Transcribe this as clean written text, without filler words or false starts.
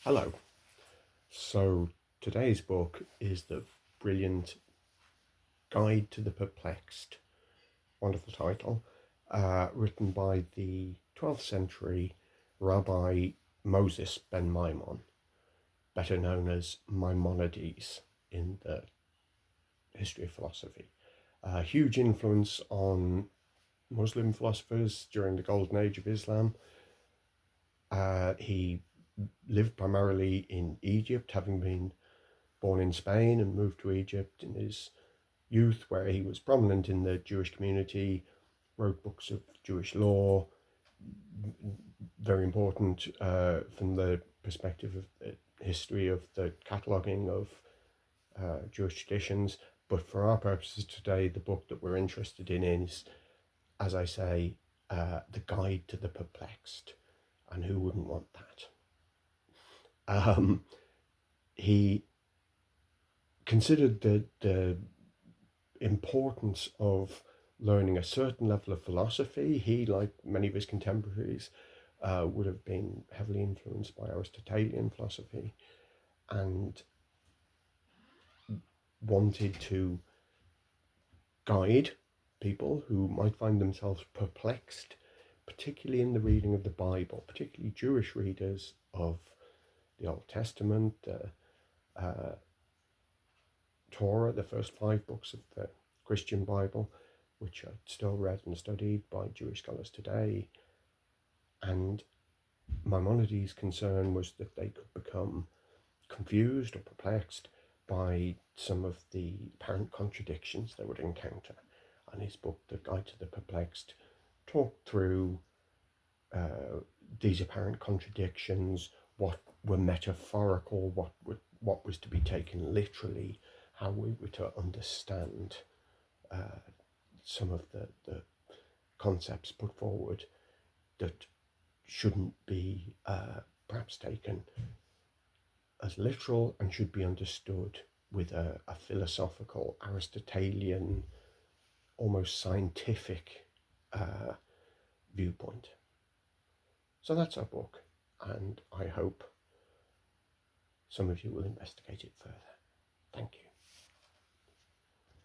Hello. So today's book is the brilliant Guide to the Perplexed, wonderful title, written by the 12th century Rabbi Moses ben Maimon, better known as Maimonides in the history of philosophy. A huge influence on Muslim philosophers during the golden age of Islam. He lived primarily in Egypt, having been born in Spain and moved to Egypt in his youth, where he was prominent in the Jewish community, wrote books of Jewish law, very important from the perspective of the history of the cataloguing of Jewish traditions. But for our purposes today, the book that we're interested in is, as I say, The Guide to the Perplexed. And who wouldn't want that? He considered the importance of learning a certain level of philosophy. He, like many of his contemporaries, would have been heavily influenced by Aristotelian philosophy and wanted to guide people who might find themselves perplexed, particularly in the reading of the Bible, particularly Jewish readers of the Old Testament, Torah, the first 5 books of the Christian Bible, which are still read and studied by Jewish scholars today. And Maimonides' concern was that they could become confused or perplexed by some of the apparent contradictions they would encounter. And his book, The Guide to the Perplexed, talked through these apparent contradictions, what were metaphorical, what was to be taken literally, how we were to understand some of the concepts put forward that shouldn't be perhaps taken as literal and should be understood with a philosophical, Aristotelian, almost scientific viewpoint. So that's our book, and I hope some of you will investigate it further. Thank you.